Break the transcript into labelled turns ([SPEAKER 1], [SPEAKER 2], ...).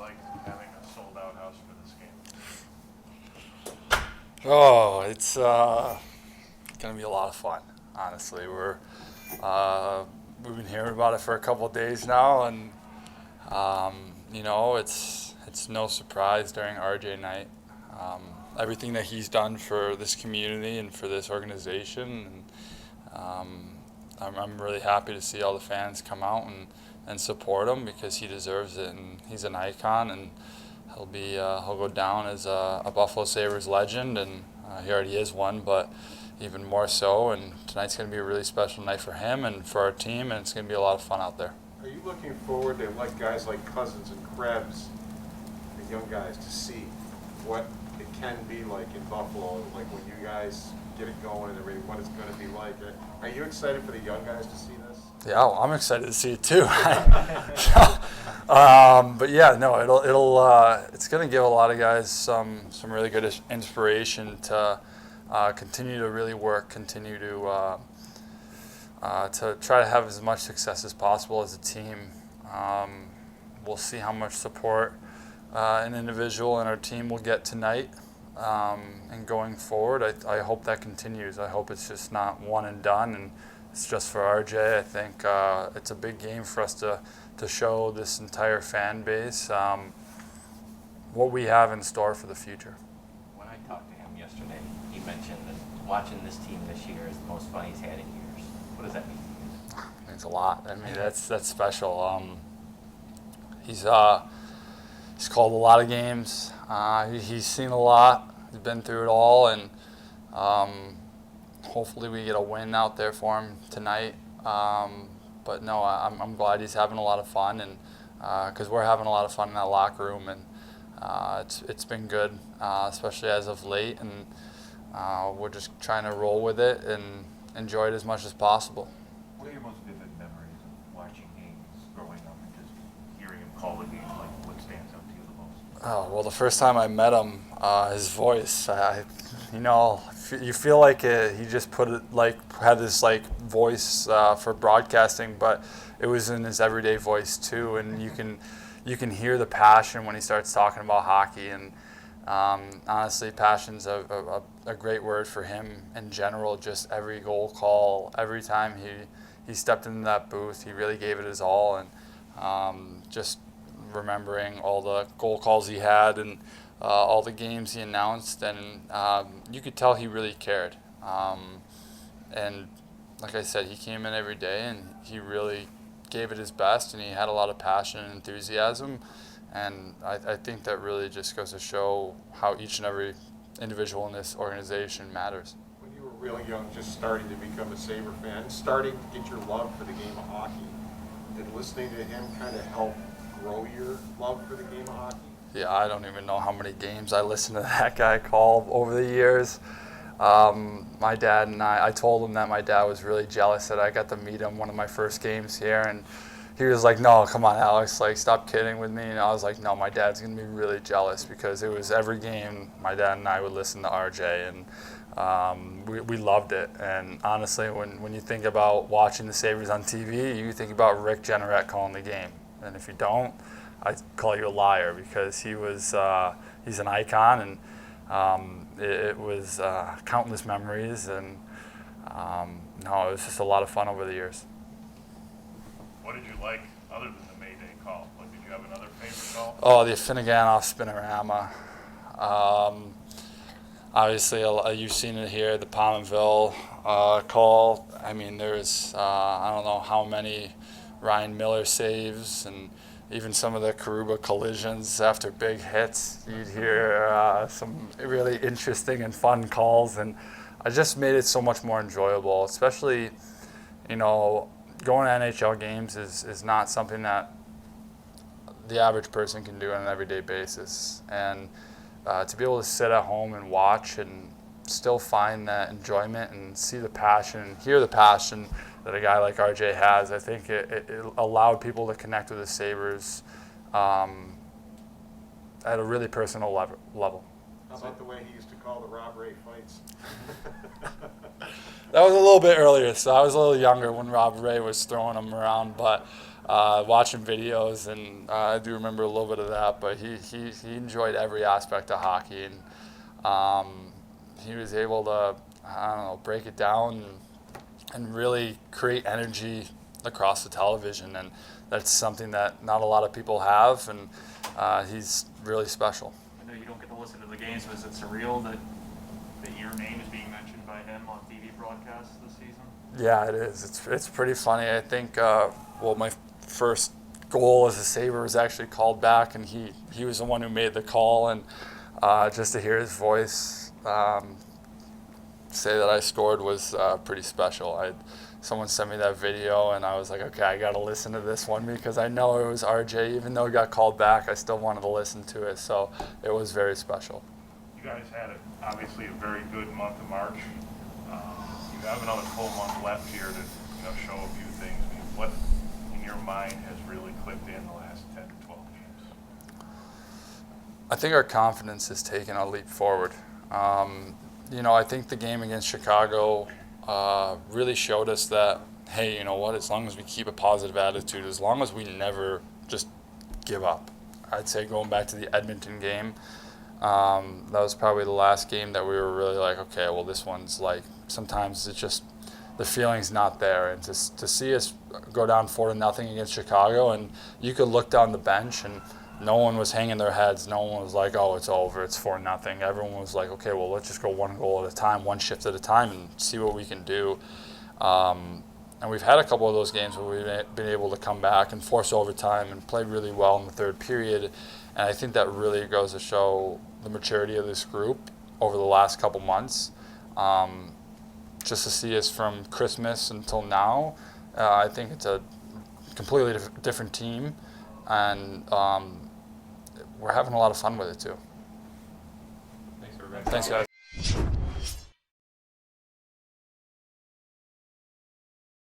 [SPEAKER 1] like having a sold-out house for this game?
[SPEAKER 2] Oh, it's gonna be a lot of fun. Honestly, we've been hearing about it for a couple of days now, and it's no surprise during RJ night. Everything that he's done for this community and for this organization, and I'm really happy to see all the fans come out and support him because he deserves it, and he's an icon, and he'll go down as a Buffalo Sabres legend, and he already is one, but even more so. And tonight's going to be a really special night for him and for our team, and it's going to be a lot of fun out there.
[SPEAKER 3] Are you looking forward to guys like Cousins and Krebs, the young guys, to see what it can be like in Buffalo, like when you guys get it going and everything, what it's going to be like? Are you excited for the young guys to see this?
[SPEAKER 2] Yeah, well, I'm excited to see it too. But yeah, no, it's going to give a lot of guys some really good inspiration to continue to really work, continue to try to have as much success as possible as a team. We'll see how much support an individual and our team will get tonight. And going forward, I hope that continues. I hope it's just not one and done, and it's just for RJ. I think it's a big game for us to show this entire fan base what we have in store for the future.
[SPEAKER 4] When I talked to him yesterday, he mentioned that watching this team this year is the most fun he's had in years. What does that mean?
[SPEAKER 2] It means a lot. I mean, that's special. He's called a lot of games. He's seen a lot. He's been through it all, and hopefully we get a win out there for him tonight. But no, I'm glad he's having a lot of fun, and because we're having a lot of fun in that locker room, and it's been good, especially as of late, and we're just trying to roll with it and enjoy it as much as possible.
[SPEAKER 1] What are your most vivid memories of watching games growing up and just hearing him call the game? Like, what stands out to you the most?
[SPEAKER 2] Oh, well, the first time I met him, his voice, you feel like he just had this voice for broadcasting, but it was in his everyday voice too, and you can hear the passion when he starts talking about hockey. And honestly, passion's a great word for him in general. Just every goal call, every time he stepped into that booth, he really gave it his all, and just remembering all the goal calls he had and all the games he announced, and you could tell he really cared. And like I said, he came in every day and he really gave it his best, and he had a lot of passion and enthusiasm, and I think that really just goes to show how each and every individual in this organization matters.
[SPEAKER 3] When you were really young, just starting to become a Sabre fan, starting to get your love for the game of hockey, did listening to him kind of help grow your love for the game of hockey?
[SPEAKER 2] Yeah, I don't even know how many games I listened to that guy call over the years. My dad and I told him that my dad was really jealous that I got to meet him one of my first games here, and he was like, "No, come on, Alex, stop kidding with me." And I was like, "No, my dad's gonna be really jealous," because it was every game my dad and I would listen to RJ, and we loved it. And honestly, when you think about watching the Sabres on TV, you think about Rick Jeanneret calling the game, and if you don't, I call you a liar, because he's an icon, and it was countless memories, and no, it was just a lot of fun over the years.
[SPEAKER 1] What did you like other than the Mayday call? Like, did you have another favorite call?
[SPEAKER 2] Oh, the Finnegan spinorama. Obviously, you've seen it here, the Pominville call. I mean, there's I don't know how many Ryan Miller saves, and even some of the Karuba collisions after big hits. You'd hear some really interesting and fun calls, and I just made it so much more enjoyable, especially, going to NHL games is not something that the average person can do on an everyday basis. And to be able to sit at home and watch and still find that enjoyment and see the passion and hear the passion that a guy like RJ has, I think it allowed people to connect with the Sabres at a really personal level.
[SPEAKER 3] How about the way he used to call the Rob Ray fights?
[SPEAKER 2] That was a little bit earlier, so I was a little younger when Rob Ray was throwing them around, but watching videos, and I do remember a little bit of that. But he enjoyed every aspect of hockey, and he was able to, I don't know, break it down and really create energy across the television, and that's something that not a lot of people have, and he's really special.
[SPEAKER 1] I know you don't get to listen to the games, but is it surreal that your name is being mentioned by him on TV broadcasts this season?
[SPEAKER 2] Yeah, it is. It's pretty funny. I think, my first goal as a Sabre was actually called back, and he was the one who made the call, and just to hear his voice say that I scored was pretty special. Someone sent me that video, and I was like, okay, I got to listen to this one because I know it was RJ. Even though he got called back, I still wanted to listen to it, so it was very special.
[SPEAKER 1] You guys had obviously a very good month of March. You have another full month left here to show a few things. I mean, what in your mind has really clicked in the last 10 to 12 games?
[SPEAKER 2] I think our confidence has taken a leap forward. I think the game against Chicago really showed us that, hey, you know what, as long as we keep a positive attitude, as long as we never just give up. I'd say going back to the Edmonton game, that was probably the last game that we were really like, okay, well, this one's like, sometimes it's just, the feeling's not there. And to see us go down 4-0 against Chicago, and you could look down the bench and no one was hanging their heads. No one was like, oh, it's over, it's 4-0. Everyone was like, okay, well, let's just go one goal at a time, one shift at a time, and see what we can do. And we've had a couple of those games where we've been able to come back and force overtime and play really well in the third period. And I think that really goes to show the maturity of this group over the last couple months. Just to see us from Christmas until now, I think it's a completely different team. And we're having a lot of fun with it too.
[SPEAKER 3] Thanks, everybody.
[SPEAKER 2] Thanks, guys.